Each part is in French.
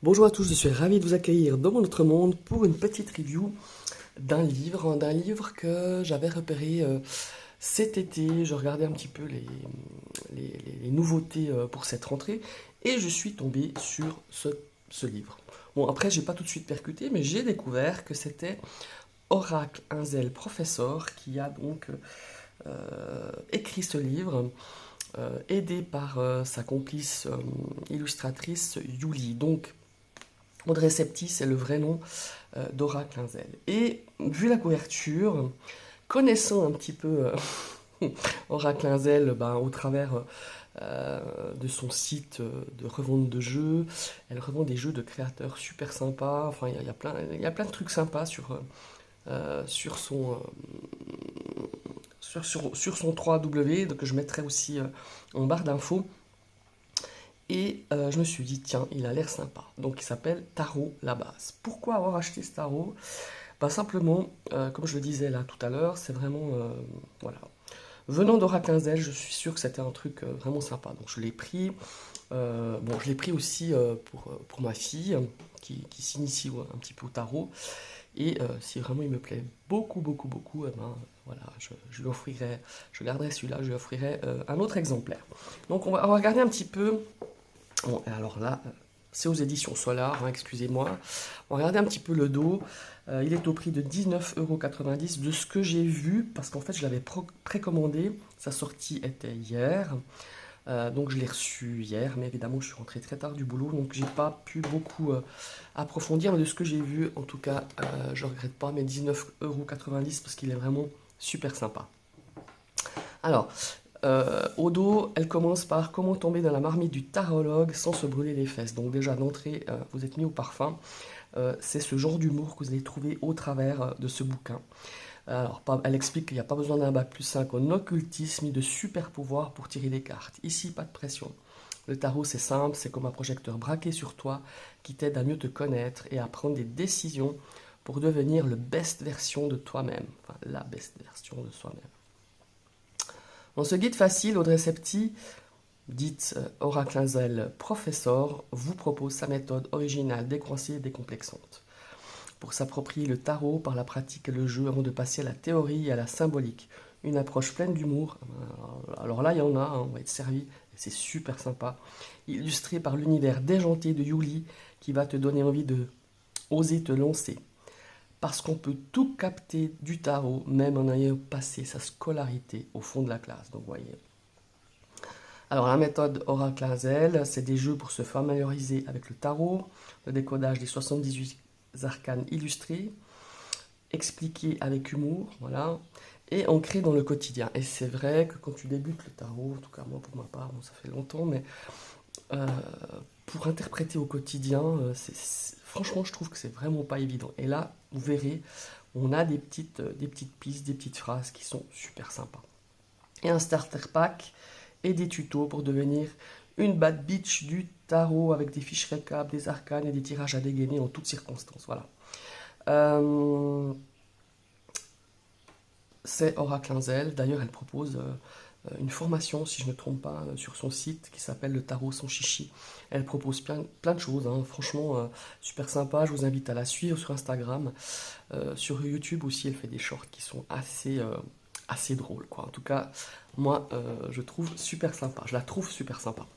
Bonjour à tous, je suis ravi de vous accueillir dans mon autre monde pour une petite review d'un livre que j'avais repéré cet été. Je regardais un petit peu les nouveautés pour cette rentrée et je suis tombé sur ce livre. Bon, après, j'ai pas tout de suite percuté, mais j'ai découvert que c'était Oracle un zèle professeur qui a donc écrit ce livre, aidé par sa complice illustratrice Yuli. Donc, Audrey Septy, c'est le vrai nom d'Ora Clinzel. Et vu la couverture, connaissant un petit peu Aura Clinzel au travers de son site de revente de jeux, elle revend des jeux de créateurs super sympas. Enfin, il y a plein de trucs sympas sur son, sur son 3W, donc je mettrai aussi en barre d'infos. Et je me suis dit, tiens, il a l'air sympa. Donc il s'appelle Tarot la base. Pourquoi avoir acheté ce tarot? Simplement, comme je le disais là tout à l'heure, c'est vraiment, voilà. Venant d'Aura 15 je suis sûr que c'était un truc vraiment sympa. Donc je l'ai pris. Bon, je l'ai pris aussi pour ma fille qui s'initie un petit peu au tarot. Et si vraiment il me plaît beaucoup, beaucoup, beaucoup, eh ben, voilà, je lui offrirai, je garderai celui-là, je lui offrirai un autre exemplaire. Donc on va regarder un petit peu. Bon, alors là, c'est aux éditions Solar, hein, excusez-moi. On va regarder un petit peu le dos. Il est au prix de 19,90 € de ce que j'ai vu, parce qu'en fait je l'avais précommandé. Sa sortie était hier. Donc je l'ai reçu hier, mais évidemment je suis rentré très tard du boulot, donc j'ai pas pu beaucoup approfondir. Mais de ce que j'ai vu, en tout cas, je regrette pas mes 19,90 € parce qu'il est vraiment super sympa. Alors, au dos, elle commence par comment tomber dans la marmite du tarologue sans se brûler les fesses. Donc déjà d'entrée, vous êtes mis au parfum. C'est ce genre d'humour que vous allez trouver au travers de ce bouquin. Alors, elle explique qu'il n'y a pas besoin d'un bac plus 5 en occultisme ni de super pouvoir pour tirer des cartes. Ici, pas de pression. Le tarot, c'est simple, c'est comme un projecteur braqué sur toi qui t'aide à mieux te connaître et à prendre des décisions pour devenir le best version de toi-même. Enfin, la best version de soi-même. Dans ce guide facile, Audrey Septy, dite Oracle Hazel Professor, vous propose sa méthode originale, décoincée et décomplexante pour s'approprier le tarot par la pratique et le jeu avant de passer à la théorie et à la symbolique. Une approche pleine d'humour. Alors là, il y en a, hein, on va être servi, c'est super sympa. Illustré par l'univers déjanté de Yuli qui va te donner envie de oser te lancer. Parce qu'on peut tout capter du tarot, même en ayant passé sa scolarité au fond de la classe. Donc, vous voyez. Alors, la méthode Oracle Hazel, c'est des jeux pour se familiariser avec le tarot, le décodage des 78 arcanes illustrés, expliqué avec humour, voilà, et ancré dans le quotidien. Et c'est vrai que quand tu débutes le tarot, en tout cas moi pour ma part, bon, ça fait longtemps, mais euh, pour interpréter au quotidien, franchement je trouve que c'est vraiment pas évident. Et là, vous verrez, on a des petites pistes, des petites phrases qui sont super sympas. Et un starter pack et des tutos pour devenir une bad bitch du tarot avec des fiches récap, des arcanes et des tirages à dégainer en toutes circonstances. Voilà. Euh, c'est Oracle Hazel. D'ailleurs, elle propose une formation, si je ne me trompe pas, sur son site qui s'appelle le tarot sans chichi. Elle propose plein de choses, hein. Franchement, super sympa. Je vous invite à la suivre sur Instagram. Sur YouTube aussi, elle fait des shorts qui sont assez drôles, quoi. En tout cas, moi, je trouve super sympa. Je la trouve super sympa.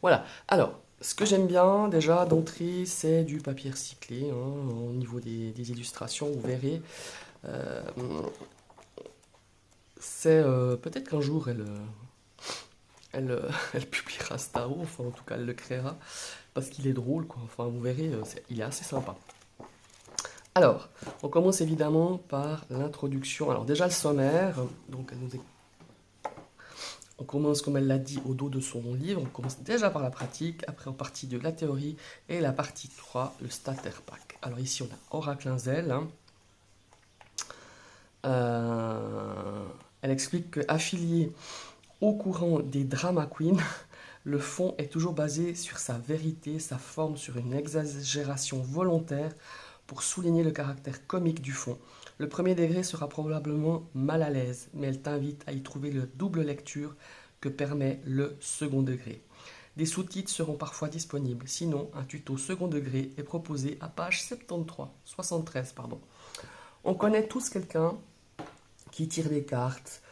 Voilà. Alors, ce que j'aime bien déjà d'entrée, c'est du papier recyclé, hein, au niveau des illustrations. Vous verrez. Euh, c'est peut-être qu'un jour elle publiera ce tarot, enfin en tout cas elle le créera, parce qu'il est drôle, quoi. Enfin vous verrez, il est assez sympa. Alors, on commence évidemment par l'introduction. Alors déjà le sommaire, donc on commence comme elle l'a dit au dos de son livre, on commence déjà par la pratique, après en partie de la théorie, et la partie 3, le starter pack. Alors ici on a Oracle Hazel, hein. Elle explique qu'affiliée au courant des drama queens, le fond est toujours basé sur sa vérité, sa forme sur une exagération volontaire pour souligner le caractère comique du fond. Le premier degré sera probablement mal à l'aise, mais elle t'invite à y trouver le double lecture que permet le second degré. Des sous-titres seront parfois disponibles. Sinon, un tuto second degré est proposé à page 73, pardon. On connaît tous quelqu'un qui tire des cartes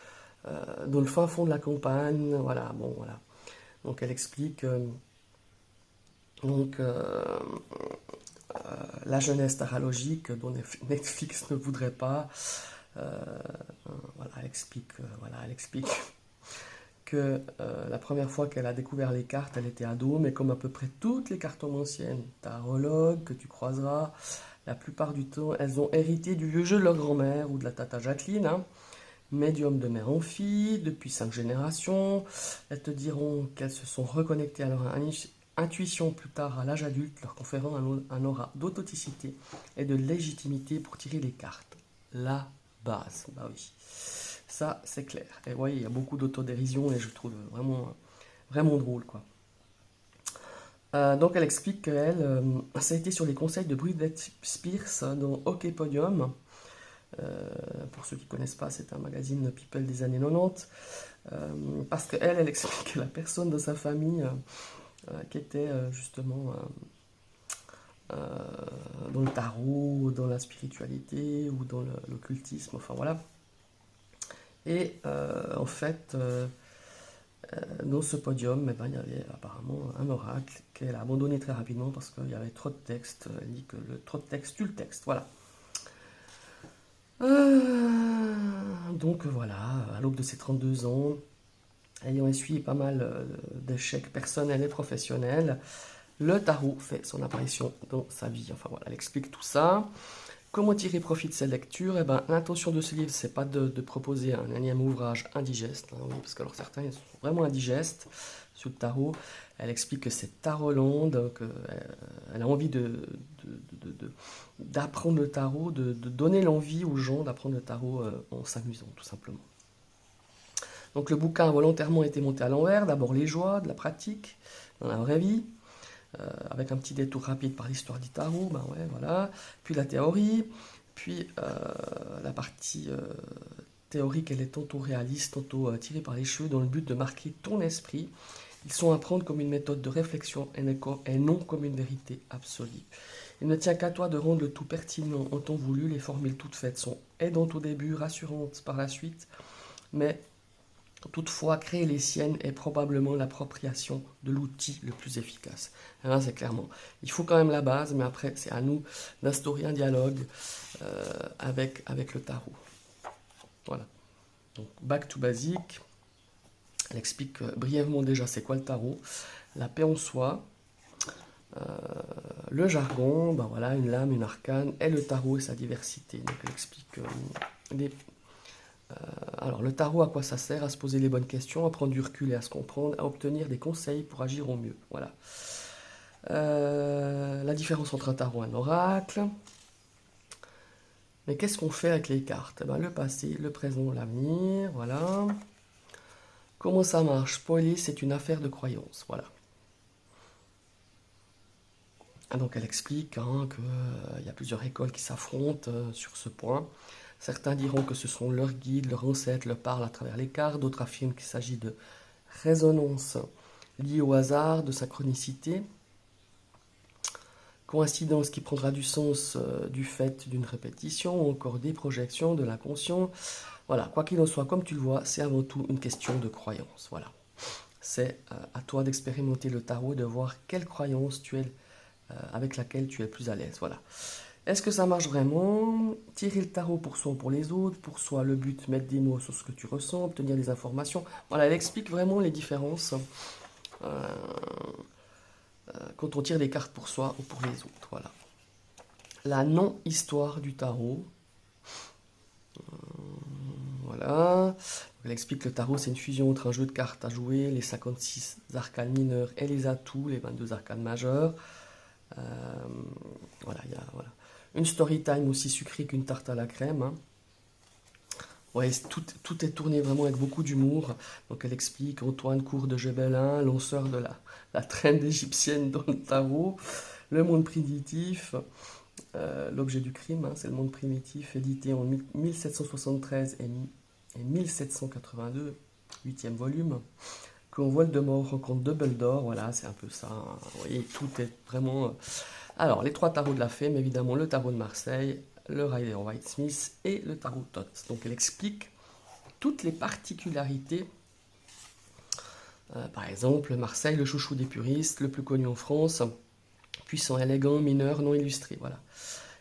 dans le fin fond de la campagne. Voilà, bon, voilà. Donc elle explique la jeunesse tarologique dont Netflix ne voudrait pas. Voilà, elle explique que la première fois qu'elle a découvert les cartes, elle était ado, mais comme à peu près toutes les cartomanciennes tarologues que tu croiseras, la plupart du temps, elles ont hérité du vieux jeu de leur grand-mère ou de la tata Jacqueline, hein. Médium de mère en fille, depuis 5 générations. Elles te diront qu'elles se sont reconnectées à leur intuition plus tard à l'âge adulte, leur conférant un aura d'authenticité et de légitimité pour tirer les cartes. La base, bah oui. Ça, c'est clair. Et vous voyez, il y a beaucoup d'autodérision et je trouve vraiment, vraiment drôle, quoi. Donc elle explique qu'elle, ça a été sur les conseils de Britney Spears dans Hockey Podium. Pour ceux qui ne connaissent pas, c'est un magazine People des années 90. Parce qu'elle, elle explique que la personne de sa famille qui était justement dans le tarot, dans la spiritualité ou dans l'occultisme, enfin voilà. Et en fait, dans ce podium, eh ben, il y avait apparemment un oracle qu'elle a abandonné très rapidement parce qu'il y avait trop de texte. Elle dit que trop de texte tue le texte. Voilà. Donc voilà, à l'aube de ses 32 ans, ayant essuyé pas mal d'échecs personnels et professionnels, le tarot fait son apparition dans sa vie. Enfin voilà, elle explique tout ça. Comment tirer profit de ces lectures? Eh ben, l'intention de ce livre, c'est pas de proposer un énième ouvrage indigeste, hein, oui, parce que alors certains ils sont vraiment indigestes sur le tarot. Elle explique que c'est Tarotland, donc elle a envie d'apprendre le tarot, de donner l'envie aux gens d'apprendre le tarot en s'amusant, tout simplement. Donc le bouquin a volontairement été monté à l'envers, d'abord les joies de la pratique dans la vraie vie, avec un petit détour rapide par l'histoire du tarot, ben ouais, voilà. Puis la théorie, puis la partie théorique, elle est tantôt réaliste, tantôt tirée par les cheveux, dans le but de marquer ton esprit. Ils sont à prendre comme une méthode de réflexion et non comme une vérité absolue. Il ne tient qu'à toi de rendre le tout pertinent en temps voulu. Les formules toutes faites sont aidantes au début, rassurantes par la suite, mais toutefois, créer les siennes est probablement l'appropriation de l'outil le plus efficace. Et là, c'est clairement, il faut quand même la base, mais après, c'est à nous d'instaurer un dialogue avec le tarot. Voilà. Donc, back to basic. Elle explique brièvement déjà c'est quoi le tarot, la paix en soi, le jargon, ben voilà, une lame, une arcane, et le tarot et sa diversité. Donc, elle explique alors, le tarot, à quoi ça sert? À se poser les bonnes questions, à prendre du recul et à se comprendre, à obtenir des conseils pour agir au mieux. Voilà. La différence entre un tarot et un oracle. Mais qu'est-ce qu'on fait avec les cartes? Eh ben, le passé, le présent, l'avenir. Voilà. Comment ça marche? Spoiler, c'est une affaire de croyance. Voilà. Donc, elle explique qu'il y a plusieurs écoles qui s'affrontent sur ce point. Certains diront que ce sont leurs guides, leurs ancêtres leur parlent à travers les cartes. D'autres affirment qu'il s'agit de résonance liée au hasard, de synchronicité. Coïncidence qui prendra du sens du fait d'une répétition ou encore des projections de l'inconscient. Voilà, quoi qu'il en soit, comme tu le vois, c'est avant tout une question de croyance. Voilà. C'est à toi d'expérimenter le tarot, de voir quelle croyance avec laquelle tu es le plus à l'aise. Voilà. Est-ce que ça marche vraiment? Tirer le tarot pour soi ou pour les autres, pour soi, le but, mettre des mots sur ce que tu ressens, obtenir des informations. Voilà, elle explique vraiment les différences quand on tire des cartes pour soi ou pour les autres. Voilà. La non-histoire du tarot. Voilà. Elle explique que le tarot, c'est une fusion entre un jeu de cartes à jouer, les 56 arcanes mineurs et les atouts, les 22 arcanes majeurs. Voilà, il y a une story time aussi sucrée qu'une tarte à la crème. Hein. Ouais, tout est tourné vraiment avec beaucoup d'humour. Donc elle explique Antoine Cour de Gébelin, lanceur de la traîne égyptienne dans le tarot, le monde primitif, l'objet du crime, hein, c'est le monde primitif, édité en 1773 et 1782, 8e volume. Quand Voldemort rencontre Dumbledore, voilà, c'est un peu ça, hein. Vous voyez, tout est vraiment... Alors, les 3 tarots de la Fée, mais évidemment le tarot de Marseille, le Rider-Waite-Smith et le tarot de Thoth. Donc elle explique toutes les particularités. Par exemple, Marseille, le chouchou des puristes, le plus connu en France, puissant, élégant, mineur, non illustré. Voilà.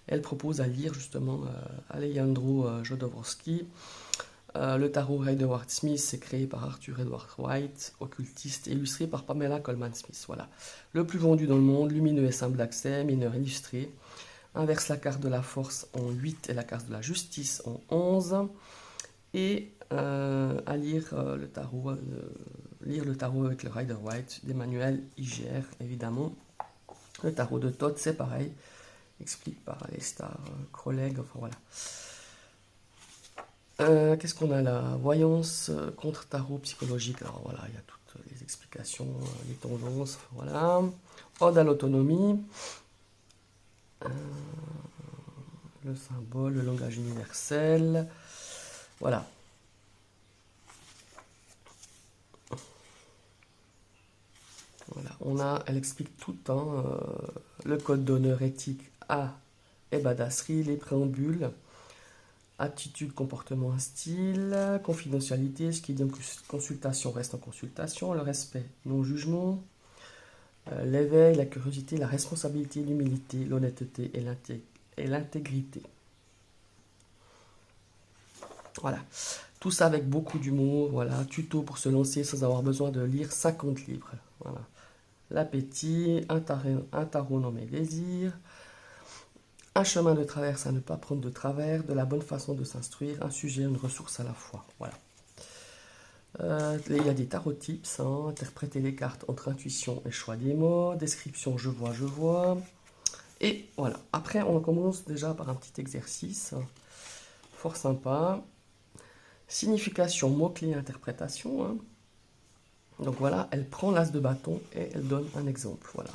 Elle propose à lire justement Alejandro Jodorowsky. Le tarot Rider-Waite-Smith est créé par Arthur Edward White, occultiste, et illustré par Pamela Coleman-Smith. Voilà. Le plus vendu dans le monde, lumineux et simple d'accès, mineur illustré. Inverse la carte de la force en 8 et la carte de la justice en 11. Et à lire lire le tarot avec le Rider-Waite d'Emmanuel Iger, évidemment. Le tarot de Thoth, c'est pareil, explique par Alistair Crowley, enfin voilà. Qu'est-ce qu'on a là? Voyance contre tarot psychologique. Alors voilà, il y a toutes les explications, les tendances, voilà. Ode à l'autonomie. Le symbole, le langage universel. Voilà. Voilà, elle explique tout le temps le code d'honneur éthique A et badasserie, les préambules, attitude, comportement, style, confidentialité, ce qui dit que consultation reste en consultation, le respect, non-jugement, l'éveil, la curiosité, la responsabilité, l'humilité, l'honnêteté et l'intégrité. Voilà, tout ça avec beaucoup d'humour, voilà, tuto pour se lancer sans avoir besoin de lire 50 livres, voilà. L'appétit, un tarot nommé désir, un chemin de traverse à ne pas prendre de travers, de la bonne façon de s'instruire, un sujet, une ressource à la fois. Voilà. Il y a des tarot tips, hein, interpréter les cartes entre intuition et choix des mots, description je vois. Et voilà. Après, on commence déjà par un petit exercice fort sympa. Signification, mots-clés, interprétation. Hein. Donc voilà, elle prend l'as de bâton et elle donne un exemple. Voilà.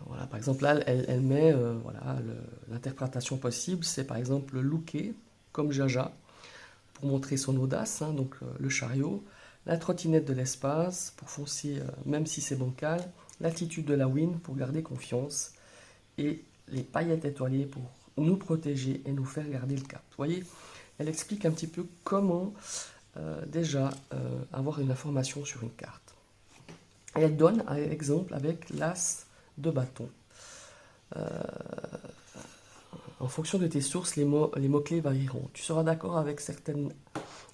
Voilà, par exemple, là, elle met voilà, l'interprétation possible, c'est par exemple looker, comme Jaja, pour montrer son audace, hein, donc le chariot, la trottinette de l'espace, pour foncer, même si c'est bancal, l'attitude de la win, pour garder confiance, et les paillettes étoilées, pour nous protéger et nous faire garder le cap. Vous voyez, elle explique un petit peu comment déjà avoir une information sur une carte. Et elle donne un exemple avec l'as de bâton. En fonction de tes sources, les mots-clés varieront. Tu seras d'accord avec certaines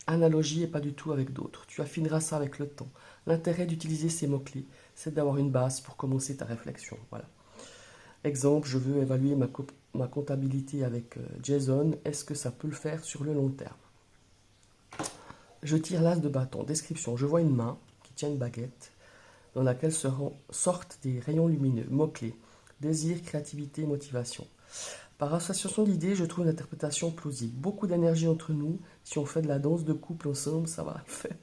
analogies et pas du tout avec d'autres. Tu affineras ça avec le temps. L'intérêt d'utiliser ces mots-clés, c'est d'avoir une base pour commencer ta réflexion. Voilà. Exemple, je veux évaluer ma comptabilité avec Jason. Est-ce que ça peut le faire sur le long terme? Je tire l'as de bâton. Description, je vois une main qui tient une baguette dans laquelle sortent des rayons lumineux. Mots-clés, désir, créativité, motivation. Par association d'idées, je trouve une interprétation plausible. Beaucoup d'énergie entre nous. Si on fait de la danse de couple ensemble, ça va le faire.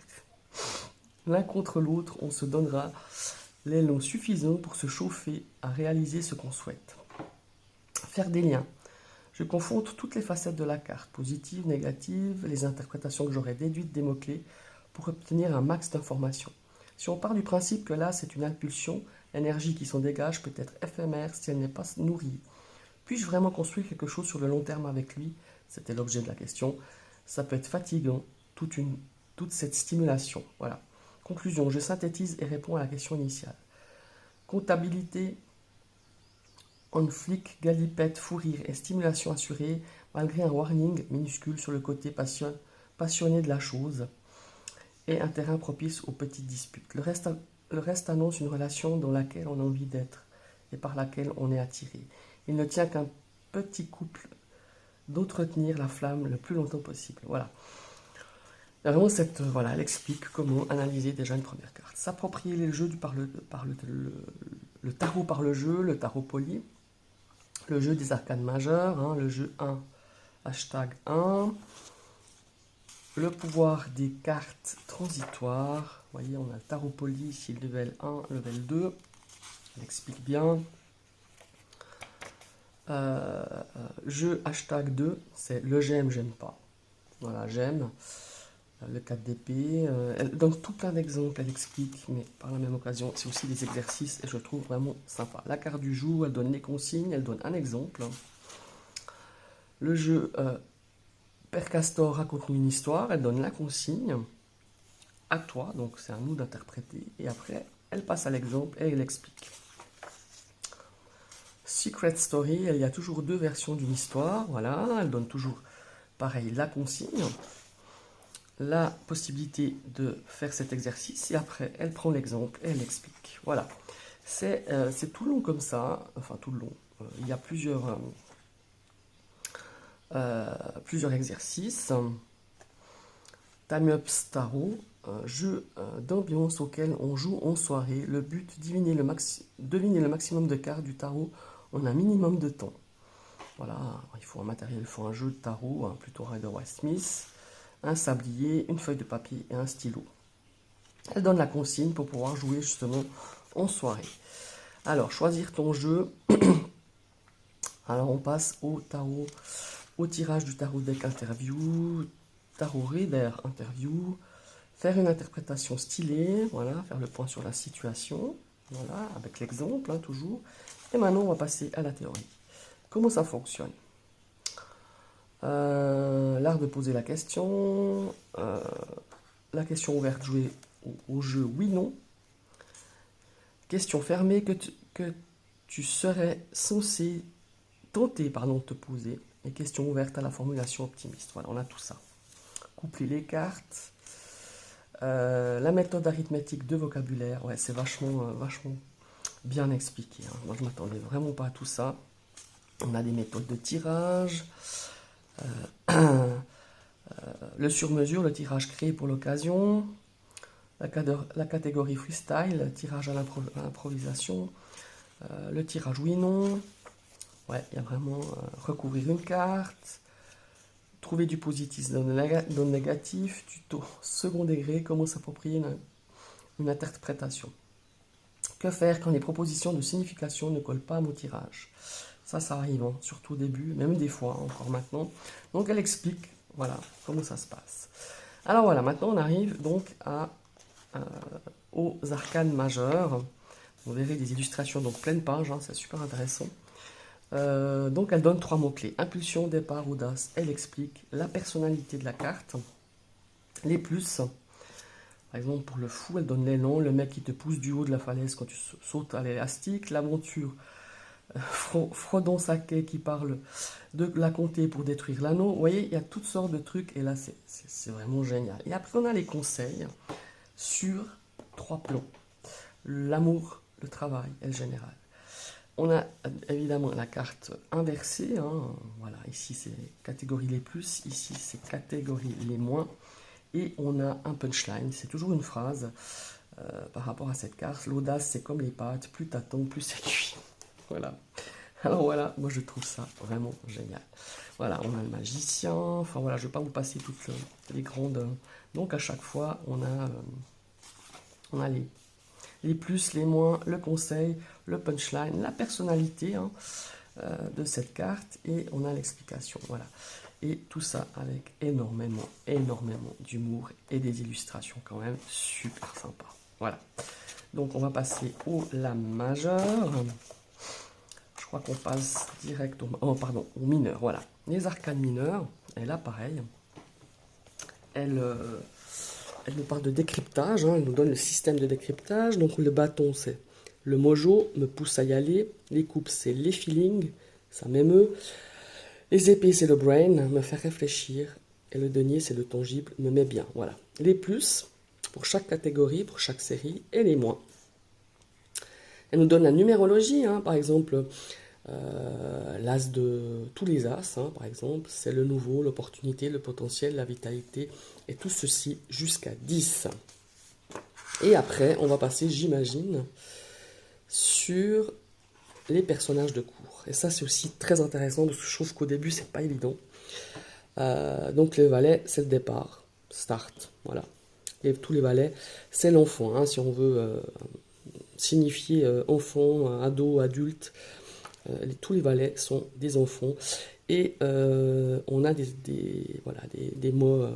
L'un contre l'autre, on se donnera l'élan suffisant pour se chauffer à réaliser ce qu'on souhaite. Faire des liens. Je confronte toutes les facettes de la carte, positives, négatives, les interprétations que j'aurais déduites des mots-clés pour obtenir un max d'informations. Si on part du principe que là, c'est une impulsion, l'énergie qui s'en dégage peut être éphémère si elle n'est pas nourrie. Puis-je vraiment construire quelque chose sur le long terme avec lui? C'était l'objet de la question. Ça peut être fatigant, toute cette stimulation. Voilà. Conclusion, je synthétise et réponds à la question initiale. Comptabilité, on flic, galipette, fou rire et stimulation assurée, malgré un warning minuscule sur le côté passionné de la chose et un terrain propice aux petites disputes. Le reste annonce une relation dans laquelle on a envie d'être et par laquelle on est attiré. Il ne tient qu'un petit couple d'entretenir la flamme le plus longtemps possible. Voilà. Vraiment, voilà, elle explique comment analyser déjà une première carte. S'approprier les jeux le tarot par le jeu, le tarot poli, le jeu des arcanes majeures, hein, le jeu 1, #1, le pouvoir des cartes transitoires. Vous voyez, on a le tarot poli ici, level 1, level 2. Elle explique bien. Jeu #2, c'est le j'aime, j'aime pas. Voilà, j'aime. le 4 d'épée. Elle donne tout plein d'exemples, elle explique, mais par la même occasion, c'est aussi des exercices et je trouve vraiment sympa. La carte du jour, elle donne les consignes, elle donne un exemple. Le jeu Père Castor raconte-nous une histoire, elle donne la consigne à toi, donc c'est à nous d'interpréter. Et après, elle passe à l'exemple et elle explique. Secret Story, il y a toujours deux versions d'une histoire, voilà, elle donne toujours pareil la consigne, la possibilité de faire cet exercice et après elle prend l'exemple et elle explique. Voilà, c'est tout long comme ça, enfin tout le long. Il y a plusieurs exercices. Time Up Tarot, jeu d'ambiance auquel on joue en soirée. Le but, deviner le maximum de cartes du tarot en un minimum de temps. Voilà, il faut un matériel, il faut un jeu de tarot, plutôt Rider-Waite-Smith, un sablier, une feuille de papier et un stylo. Elle donne la consigne pour pouvoir jouer justement en soirée. Alors, choisir ton jeu. Alors, on passe au tarot, au tirage du tarot deck interview, tarot reader interview, faire une interprétation stylée, voilà, faire le point sur la situation, voilà, avec l'exemple, toujours. Et maintenant, on va passer à la théorie. Comment ça fonctionne? L'art de poser la question, la question ouverte jouée au jeu oui-non, question fermée que tu serais censé tenter de te poser, et question ouverte à la formulation optimiste. Voilà, on a tout ça. Coupler les cartes, la méthode arithmétique de vocabulaire, ouais, c'est vachement bien expliqué. Hein. Moi, je m'attendais vraiment pas à tout ça. On a des méthodes de tirage, le sur-mesure, le tirage créé pour l'occasion, la catégorie freestyle, tirage à l'improvisation, le tirage oui-non. Ouais, il y a vraiment recouvrir une carte, trouver du positif dans le négatif, tuto second degré, comment s'approprier une interprétation. Que faire quand les propositions de signification ne collent pas à mon tirage? Ça arrive, hein, surtout au début, même des fois, encore maintenant. Donc elle explique, voilà, comment ça se passe. Alors voilà, maintenant on arrive donc aux arcanes majeures. Vous verrez des illustrations, donc pleine page, hein, c'est super intéressant. Donc elle donne 3 mots-clés. Impulsion, départ, audace. Elle explique la personnalité de la carte. Les plus. Par exemple, pour le fou, elle donne l'élan, le mec qui te pousse du haut de la falaise quand tu sautes à l'élastique. L'aventure, Frodon Sake qui parle de la comté pour détruire l'anneau. Vous voyez, il y a toutes sortes de trucs et là, c'est vraiment génial. Et après, on a les conseils sur 3 plans. L'amour, le travail et le général. On a évidemment la carte inversée, hein. Voilà, ici c'est catégorie les plus, ici c'est catégorie les moins, et on a un punchline, c'est toujours une phrase par rapport à cette carte. L'audace c'est comme les pâtes, plus t'attends, plus c'est cuit. Voilà. Alors voilà, moi je trouve ça vraiment génial. Voilà, on a le magicien, enfin voilà, je ne vais pas vous passer toutes les grandes. Donc à chaque fois, on a les plus, les moins, le conseil, le punchline, la personnalité de cette carte et on a l'explication. Voilà. Et tout ça avec énormément d'humour et des illustrations quand même super sympa. Voilà. Donc on va passer au la majeure. Je crois qu'on passe direct au mineur. Voilà. Les arcanes mineurs, et là pareil, elle nous parle de décryptage, hein, elle nous donne le système de décryptage. Donc le bâton, c'est le mojo, me pousse à y aller. Les coupes, c'est les feelings, ça m'émeut. Les épées, c'est le brain, me fait réfléchir. Et le denier, c'est le tangible, me met bien. Voilà. Les plus, pour chaque catégorie, pour chaque série, et les moins. Elle nous donne la numérologie, hein, par exemple, l'as de tous les as, hein, par exemple, c'est le nouveau, l'opportunité, le potentiel, la vitalité, et tout ceci jusqu'à 10. Et après, on va passer, j'imagine, sur les personnages de cours. Et ça, c'est aussi très intéressant, parce que je trouve qu'au début, c'est pas évident. Donc, les valets, c'est le départ, start, voilà. Et tous les valets, c'est l'enfant, hein, si on veut signifier enfant, ado, adulte. Tous les valets sont des enfants et on a des mots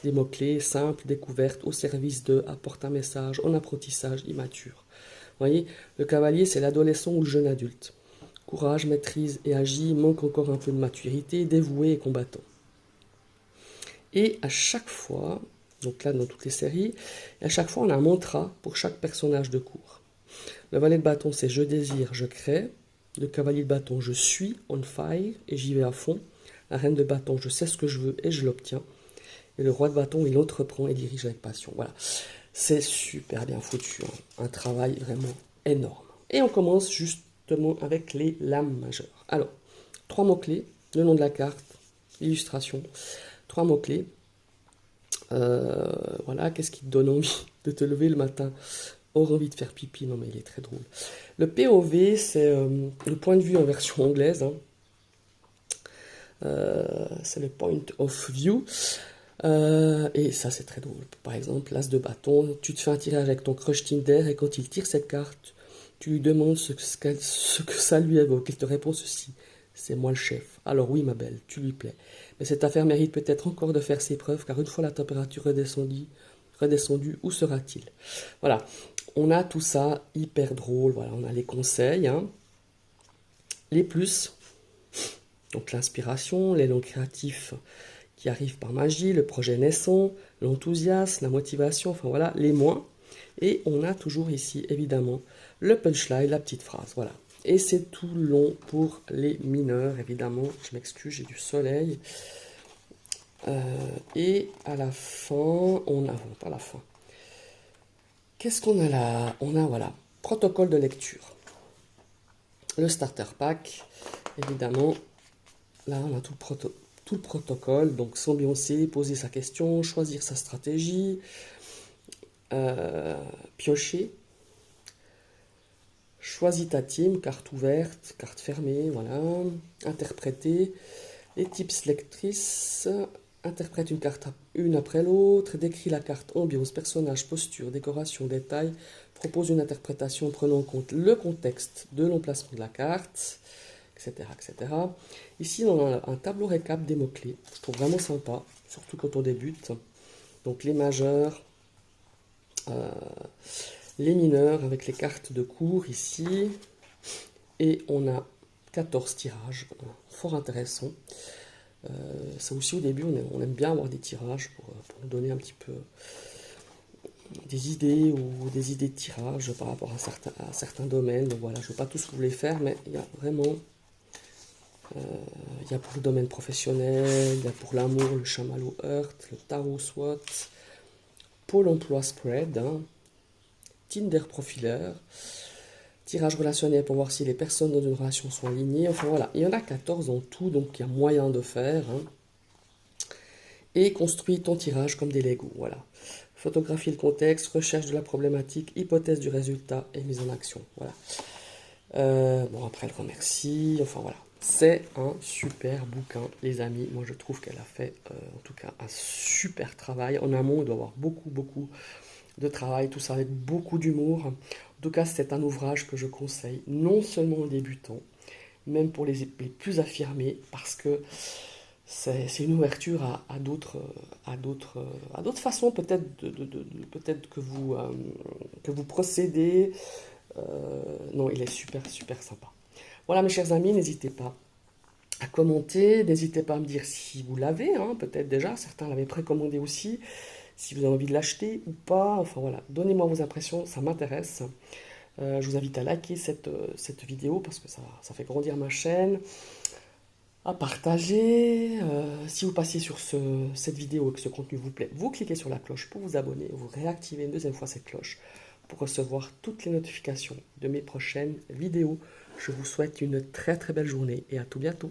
Des mots-clés simples, découvertes, au service de, apporte un message, en apprentissage, immature. Vous voyez, le cavalier, c'est l'adolescent ou le jeune adulte. Courage, maîtrise et agit, manque encore un peu de maturité, dévoué et combattant. Et à chaque fois, donc là dans toutes les séries, à chaque fois on a un mantra pour chaque personnage de cours. Le valet de bâton, c'est je désire, je crée. Le cavalier de bâton, je suis on fire et j'y vais à fond. La reine de bâton, je sais ce que je veux et je l'obtiens. Et le roi de bâton, il entreprend et dirige avec passion. Voilà, c'est super bien foutu, hein. Un travail vraiment énorme. Et on commence justement avec les lames majeures. Alors, 3 mots-clés, le nom de la carte, l'illustration, 3 mots-clés. Voilà, qu'est-ce qui te donne envie de te lever le matin? Aura envie de faire pipi, non mais il est très drôle. Le POV, c'est le point de vue en version anglaise, hein. C'est le point of view. Et ça, c'est très drôle. Par exemple, l'as de bâton, tu te fais un tirage avec ton crush Tinder et quand il tire cette carte, tu lui demandes ce que ça lui évoque. Il te répond ceci: c'est moi le chef. Alors oui, ma belle, tu lui plais. Mais cette affaire mérite peut-être encore de faire ses preuves, car une fois la température redescendue, où sera-t-il? Voilà, on a tout ça hyper drôle. Voilà, on a les conseils, hein. Les plus, donc l'inspiration, l'élan créatif qui arrive par magie, le projet naissant, l'enthousiasme, la motivation, enfin voilà, les moins. Et on a toujours ici, évidemment, le punchline, la petite phrase, voilà. Et c'est tout long pour les mineurs, évidemment. Je m'excuse, j'ai du soleil. Et à la fin, on a, bon, pas la fin. Qu'est-ce qu'on a là? On a, voilà, protocole de lecture. Le starter pack, évidemment. Là, on a tout le protocole, donc s'ambiancer, poser sa question, choisir sa stratégie, piocher, choisis ta team, carte ouverte, carte fermée, voilà, interpréter, les tips lectrices, interprète une carte une après l'autre, décrit la carte ambiance, personnage, posture, décoration, détail, propose une interprétation prenant en compte le contexte de l'emplacement de la carte, etc., etc. Ici, on a un tableau récap des mots-clés. Je trouve vraiment sympa, surtout quand on débute. Donc les majeurs, les mineurs avec les cartes de cours ici. Et on a 14 tirages, fort intéressants. Ça aussi au début, on aime bien avoir des tirages pour nous donner un petit peu des idées ou des idées de tirage par rapport à certains domaines. Donc voilà, je ne vais pas tous vous les faire, mais il y a vraiment... il y a pour le domaine professionnel, il y a pour l'amour, le chamallow Heart, le tarot SWOT, Pôle emploi Spread, hein, Tinder Profiler, tirage relationnel pour voir si les personnes dans une relation sont alignées. Enfin voilà, il y en a 14 en tout, donc il y a moyen de faire, hein. Et construis ton tirage comme des Legos, voilà. Photographie le contexte, recherche de la problématique, hypothèse du résultat et mise en action, voilà. Bon, après, elle remercie, enfin voilà. C'est un super bouquin, les amis. Moi, je trouve qu'elle a fait, en tout cas, un super travail. En amont, il doit y avoir beaucoup de travail, tout ça avec beaucoup d'humour. En tout cas, c'est un ouvrage que je conseille, non seulement aux débutants, même pour les plus affirmés, parce que c'est une ouverture à d'autres façons peut-être peut-être que vous procédez. Non, il est super sympa. Voilà mes chers amis, n'hésitez pas à commenter, n'hésitez pas à me dire si vous l'avez, hein, peut-être déjà, certains l'avaient précommandé aussi, si vous avez envie de l'acheter ou pas, enfin voilà, donnez-moi vos impressions, ça m'intéresse. Je vous invite à liker cette vidéo parce que ça fait grandir ma chaîne, à partager. Si vous passez sur cette vidéo et que ce contenu vous plaît, vous cliquez sur la cloche pour vous abonner, vous réactivez une deuxième fois cette cloche pour recevoir toutes les notifications de mes prochaines vidéos. Je vous souhaite une très belle journée et à tout bientôt.